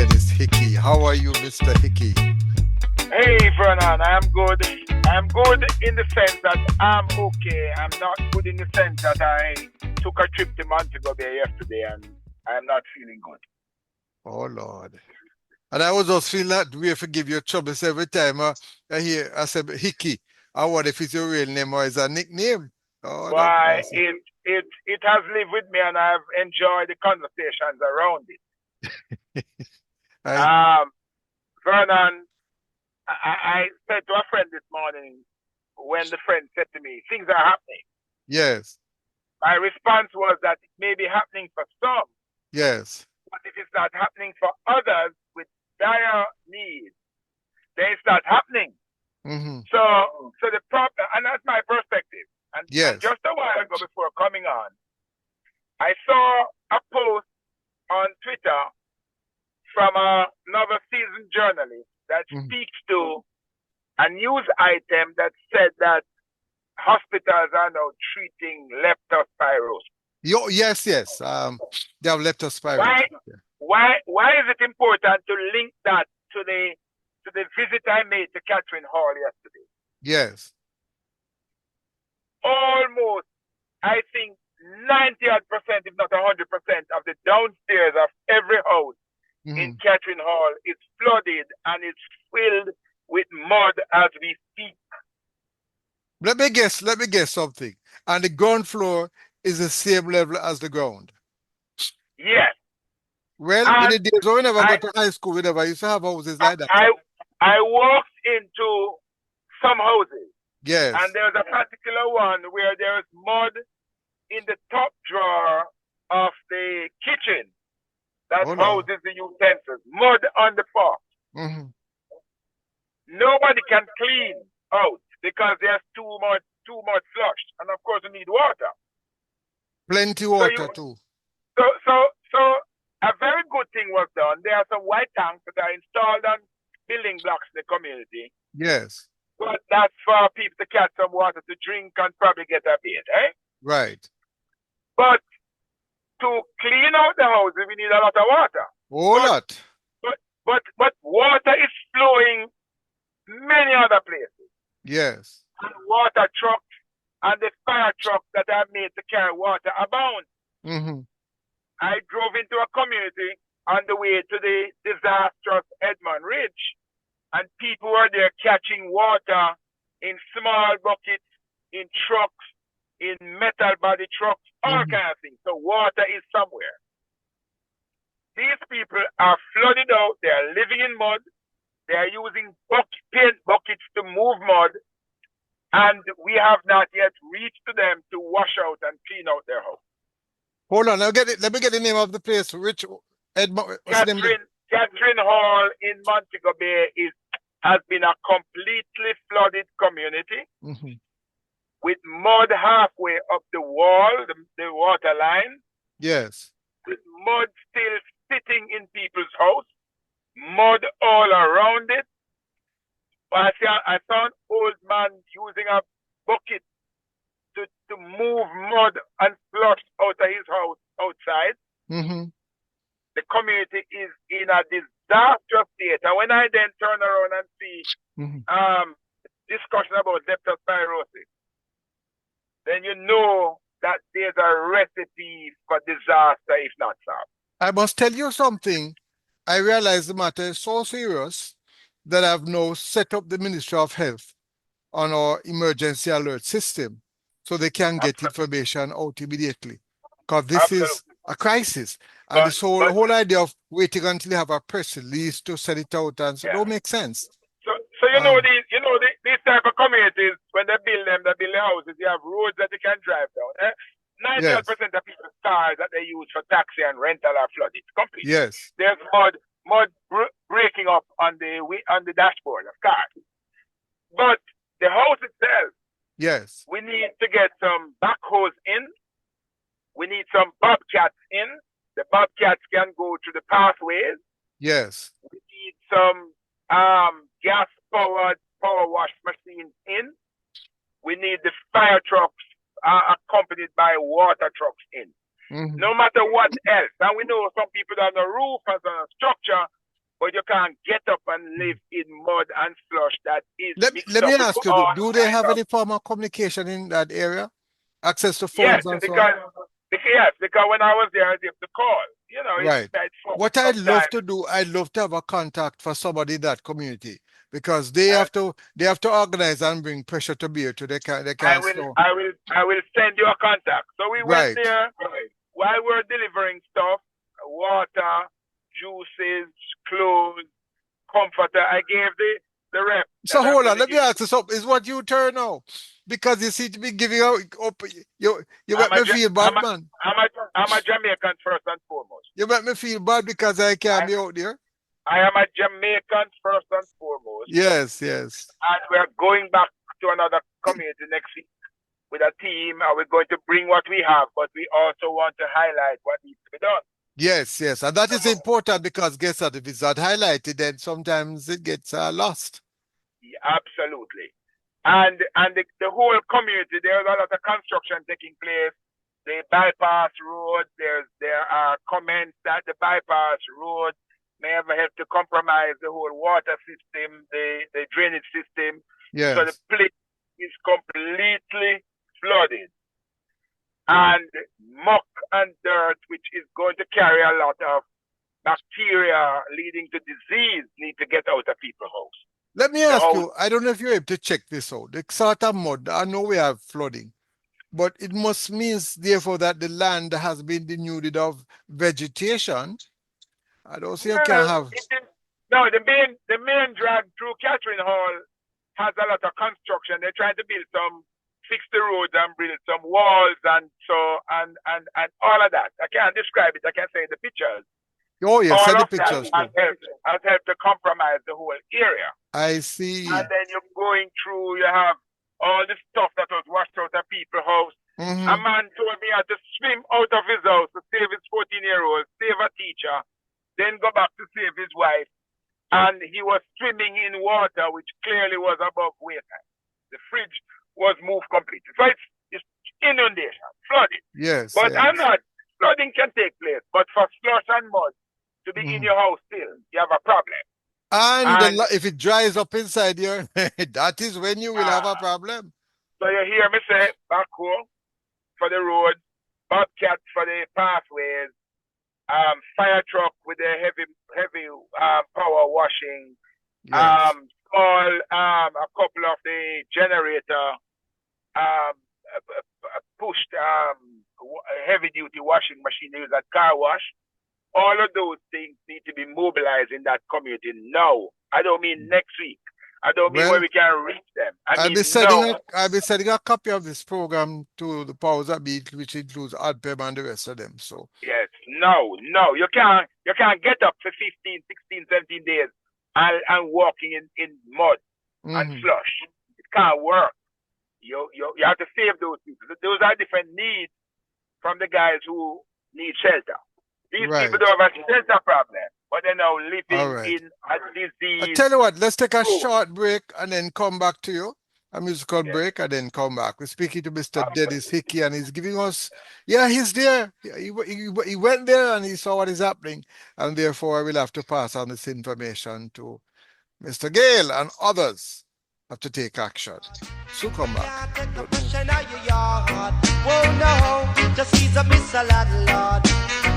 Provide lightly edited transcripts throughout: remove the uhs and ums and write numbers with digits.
Dennis Hickey. How are you, Mr. Hickey? Hey, Vernon, I'm good. I'm good in the sense that I'm okay. I'm not good in the sense that I took a trip to Montego Bay yesterday and I'm not feeling good. Oh, Lord. And I was just feeling that way for give you troubles every time I said Hickey. I wonder if it's your real name or is a nickname. Oh, that Why, mercy. it has lived with me and I've enjoyed the conversations around it. I, Um, Vernon, I said to a friend this morning when the friend said to me, things are happening. yes, My response was that it may be happening for some, yes. but if it's not happening for others with dire needs, then it's not happening. Mm-hmm. So the problem, and that's my perspective. And Yes. just a while ago before coming on, I saw a post on Twitter from another seasoned journalist that Mm-hmm. speaks to a news item that said that hospitals are now treating leptospirosis. Yes. They have leptospirosis. Why? Why is it important to link that to the visit I made to Catherine Hall yesterday? Yes. Almost, I think 90%, if not 100%, of the downstairs of every house in Mm-hmm. Catherine Hall is flooded and it's filled with mud as we speak. Let me guess something. And the ground floor is the same level as the ground. Yes, Well, in and the days when we never I go to high school, we never used to have houses I like that. I, I walked into some houses and Yes. there's a particular one where there's mud in the top drawer of the kitchen that Oh, no. houses the utensils, mud on the floor. Mm-hmm. Nobody can clean out because there's too much flushed, and of course you need water. Plenty So you water too. so so so a very good thing was done. There are some white tanks that are installed on building blocks in the community, Yes. but that's for people to catch some water to drink and probably get a bathe, eh? Right. But to clean out the houses, we need a lot of water. Whole But lot. but water is flowing many other places. Yes. And water trucks and the fire trucks that are made to carry water abound. Mm-hmm. I drove into a community on the way to the disastrous Edmund Ridge, and people were there catching water in small buckets, in trucks, in metal body trucks, all Mm-hmm. kinds of things. So water is somewhere. These people are flooded out. They are living in mud. They are using paint buckets to move mud, and we have not yet reached to them to wash out and clean out their house. Hold on. Let me get the name of the place. Rich Edmund. What's the name? Catherine Hall in Montego Bay has been a completely flooded community Mm-hmm. with mud halfway up the wall, the water line, Yes. with mud still sitting in people's house, mud all around it. I saw an old man using a bucket to move mud and slush out of his house outside. Mm-hmm. The community is in a disastrous state. And when I then turn around and see Mm-hmm. discussion about leptospirosis, then you know that there's a recipe for disaster if not solved. I must tell you something. I realize the matter is so serious that I've now set up the Ministry of Health on our emergency alert system so they can get Absolutely. information out immediately. Because this is Absolutely. a crisis. And But this but whole idea of waiting until you have a press release to send it out and so yeah. don't make sense. So these type of communities when they build the houses, you have roads that you can drive down. 90% Yes. of people's cars that they use for taxi and rental are flooded completely. Yes. There's mud breaking up on the dashboard of cars. But the house itself, Yes. we need to get some backhoes in. We need some bobcats in. The bobcats can go to the pathways. Yes. We need some gas-powered power wash machines in. We need the fire trucks accompanied by water trucks in. Mm-hmm. No matter what else. And we know some people on the roof as a structure, but you can't get up and live in mud and slush that is mixed let me up with ask you, all do they kind have of. any form of communication in that area? Access to Yes, phones and so on? because when I was there, I was able to call. You know, it's Right. like phone What I'd love sometimes. to do, I'd love to have a contact for somebody in that community because they have to organize and bring pressure to bear to they I can't will, slow. I will, I will send you a contact. So we went Right. there while we were delivering stuff, water, juices, clothes, comforter. I gave the rep So that I'm hold going on, to let me give. ask you something. Is what you turn now? Because you seem to be giving out up you I'm make a, me feel I'm bad, a, man. I'm a Jamaican first and foremost. You make me feel bad because I can't I, be out there. I am a Jamaican first and foremost, Yes, yes. and we're going back to another community next week with a team, and we're going to bring what we have, but we also want to highlight what needs to be done. Yes, yes. And that is important because guess what, if it's not highlighted, then sometimes it gets lost. Yeah, absolutely. And the whole community, there's a lot of construction taking place. The bypass road, there are comments that the bypass road may have helped to compromise the whole water system, the drainage system. So the Yes. place is completely flooded. And muck and dirt, which is going to carry a lot of bacteria leading to disease, need to get out of people's house. Let me The ask house, you, I don't know if you're able to check this out. The sort of mud, I know we have flooding, but it must means therefore that the land has been denuded of vegetation. I don't see you can well, have. no, the main drag through Catherine Hall has a lot of construction. They're trying to build fix the roads and build some walls and so and all of that. I can't describe it. I can't say the pictures. Oh yes, All send the of that pictures too. has helped to compromise the whole area. I And see. then you're going through, you have all the stuff that was washed out of people's house. A Mm-hmm. man told me he had to swim out of his house to save his 14-year-old, save a teacher, then go back to save his wife. And he was swimming in water, which clearly was above waist height. The fridge was moved completely. So it's inundation, flooding. Yes, But I'm yes. not, flooding can take place. But for slush and mud to be in Mhm. your house still, you have a problem. And And if it dries up inside here, that is when you will have a problem. so you hear me say backhoe for the road, bobcat for the pathways, fire truck with the heavy power washing, Yes. all a couple of the generator pushed heavy duty washing machine used at car wash. All of those things need to be mobilized in that community now. I don't mean next week. I don't mean where Well, we can reach them. I I'll be mean sending now. a copy of this program to the powers that be, which includes Adpem and the rest of them. So Yes, no. You can't get up for 15, 16, 17 days and walking in mud and mhm. slush. It can't work. You have to save those people. Those are different needs from the guys who need shelter. These people Right. don't have a shelter problem, but they're now All living right. in a I disease. tell you what, let's take a Oh, short break and then come back to you. A musical yes, break and then come back. We're speaking to Mr. Dennis absolutely. Hickey and he's giving us, yeah, he's there. He went there and he saw what is happening. And therefore, I will have to pass on this information to Mr. Gale and others have to take action. So come back. Can't take no Don't move. pressure now your yard. Whoa, no, just he's a Mr. Landlord.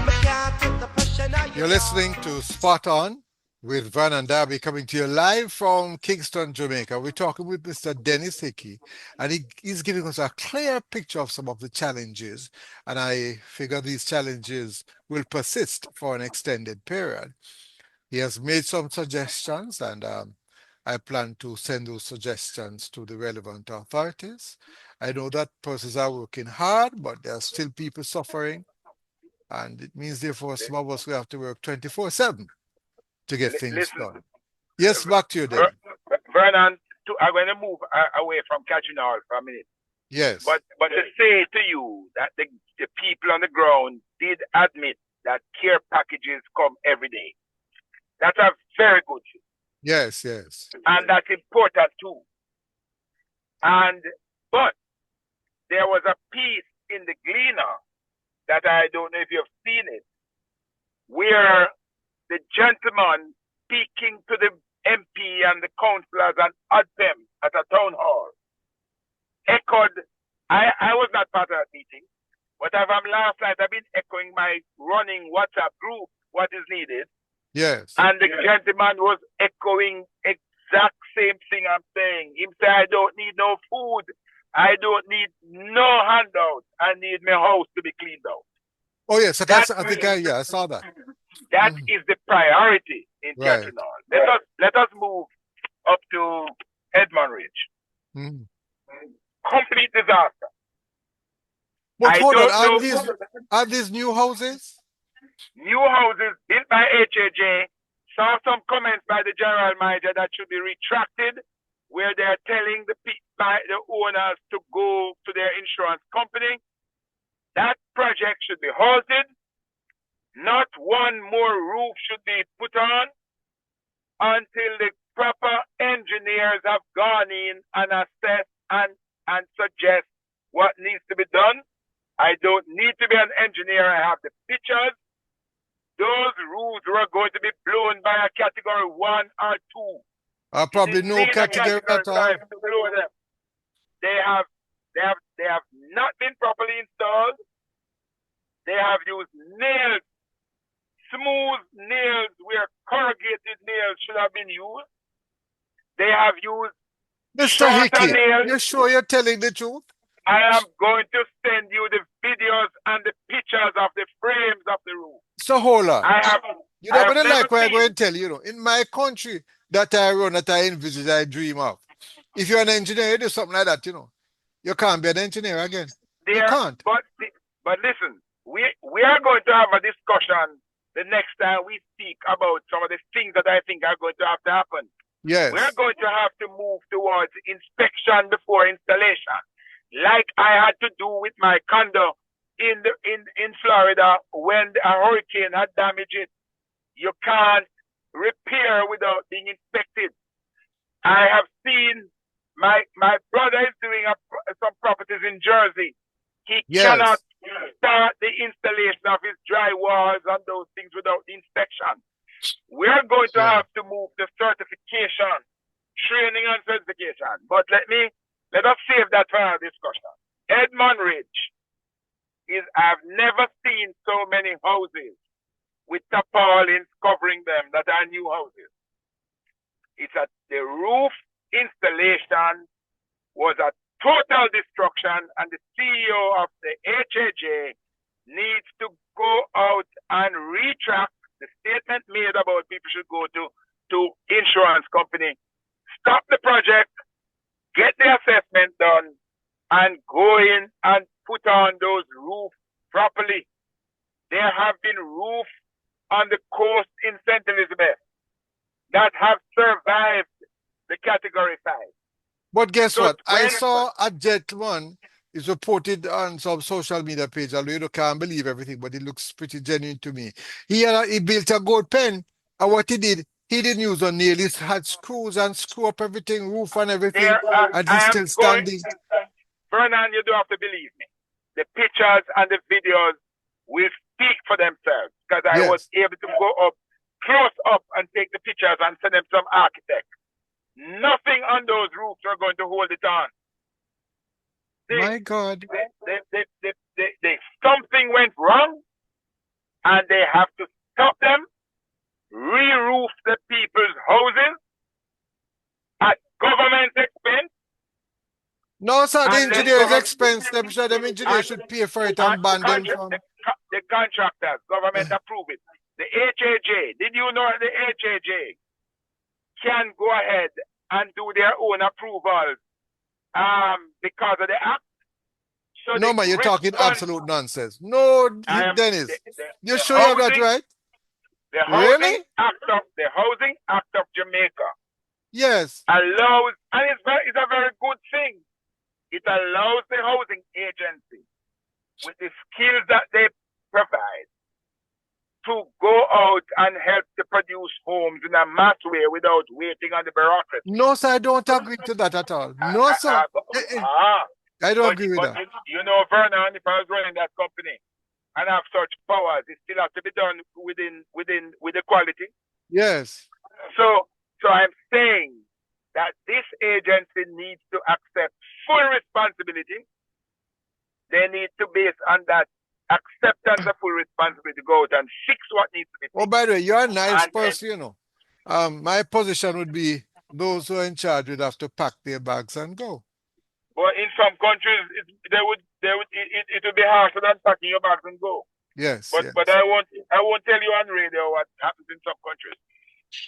Me can't take the pressure now your You're listening yard. to Spot On with Vernon Derby coming to you live from Kingston, Jamaica. We're talking with Mr. Dennis Hickey, and he's giving us a clear picture of some of the challenges. And I figure these challenges will persist for an extended period. He has made some suggestions, and I plan to send those suggestions to the relevant authorities. I know that persons are working hard, but there are still people suffering. And it means, therefore, some of us will have to work 24/7 to get things Listen, done. Yes, back to you, Denny. Vernon, I'm going to move away from catching all for a minute. Yes, But to say to you that the people on the ground did admit that care packages come every day. That's a very good thing. yes, yes. And that's important too. And but there was a piece in the Gleaner that I don't know if you've seen it, where the gentleman speaking to the MP and the councillors and at them at a town hall, echoed, I was not part of that meeting, but as I'm last night, I've been echoing my running WhatsApp group, what is needed. Yes. And the gentleman was echoing exact same thing I'm saying. Him say, I don't need no food. I don't need no handout. I need my house to be cleaned out. Oh yes, That, I saw that. that is the priority in Right. Teatrinal. Let us move up to Edmond Ridge. Mm. Complete disaster. But I hold on, don't know. are these new houses? New houses built by HAJ. Saw some comments by the general manager that should be retracted, where they're telling the owners to go to their insurance company. That project should be halted. Not one more roof should be put on until the proper engineers have gone in and assessed and suggest what needs to be done. I don't need to be an engineer. I have the pictures. Those roofs were going to be blown by a category 1 or 2. Probably no category at all. To blow them. They have not been properly installed. They have used nails, smooth nails where corrugated nails should have been used. They have used Mr. shorter Hickey, nails. you sure you're telling the truth? I am going to send you the videos and the pictures of the frames of the roof. So hold on. You're not going to like what I'm going to tell you. In my country that I run, that I envisage, I dream of. If you're an engineer, you do something like that, you can't be an engineer again. You can't. But listen, we are going to have a discussion the next time we speak about some of the things that I think are going to have to happen. Yes. We're going to have to move towards inspection before installation, like I had to do with my condo in Florida when a hurricane had damaged it. You can't repair without being inspected. I have seen my brother is doing some properties in Jersey. He cannot start the installation of his dry walls and those things without the inspection. We're going to have to move to certification, training and certification. But let us save that for our discussion. Edmond Ridge I've never seen so many houses with tarpaulins covering them that are new houses. The roof installation was a total destruction, and the CEO of the HAJ needs to go out and retract the statement made about people should go to insurance company, stop the project, get the assessment done, and go in and put on those roofs properly. There have been roofs on the coast in St. Elizabeth that have survived the category 5. But guess what? I saw a gentleman is reported on some social media page, although you can't believe everything, but it looks pretty genuine to me. He built a gold pen, and what he didn't use a nail. He had screws and screw up everything, roof and everything, and he's still standing. Vernon, you don't have to believe me. The pictures and the videos will speak for themselves, because I was able to go up, close up, and take the pictures and send them to some architect. Nothing on those roofs are going to hold it on. My God. Something went wrong, and they have to stop them, re-roof the people's houses at government expense. No, sir, the engineer's expense. Them engineers should pay for it and ban them from. The contractors, government approve it. The HAJ, did you know the HAJ can go ahead and do their own approvals because of the act? So no, man, you're talking absolute nonsense. No, Dennis, you sure you have that right? The Housing Act of Jamaica. Yes. Allows, and it's a very good thing. It allows the housing agency, with the skills that they provide, to go out and help to produce homes in a mass way without waiting on the bureaucracy. No, sir, I don't agree to that at all. No, sir. I don't agree with that. You know, Vernon, if I was running that company and have such powers, it still has to be done with the quality. Yes. So I'm saying that this agency needs to accept full responsibility. They need to base on that acceptance of full responsibility, go out and fix what needs to be Oh, fixed. by the way, you're a nice And then, person, you know. My position would be those who are in charge would have to pack their bags and go. but in some countries, it would be harsher than packing your bags and go. Yes, But yes. I won't tell you on radio what happens in some countries.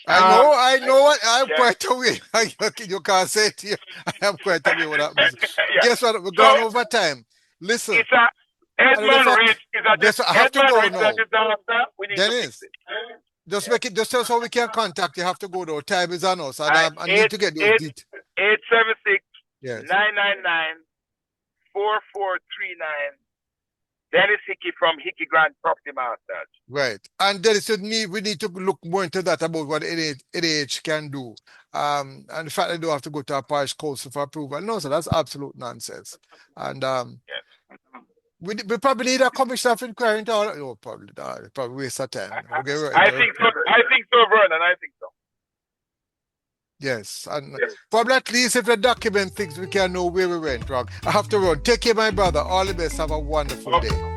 I know what I'm Yeah. quite aware. You can't say it here. I am quite aware what happens. Yeah. Guess what? We're So going over time. Listen, it's a I don't know if Edmund Rich is a guess what? I have to go now. disaster. We need to fix Dennis, it. just make it just tell us how we can contact you. Have to go though. Time is on us, and And I need to get those details. 876 Yes. 999 4439. Dennis Hickey from Hickey Grant Property Masters. Right. And Dennis, we need to look more into that about what NAH can do. And the fact they don't have to go to a parish council for approval. No, so that's absolute nonsense. And Yes. we probably need a commission of inquiry into all. Oh, probably waste of time. Okay, right. I think so, Vernon. I think so. Yes, and Yes. probably at least if the document things we can know where we went wrong. I have to run. Take care, my brother. All the best. Have a wonderful day.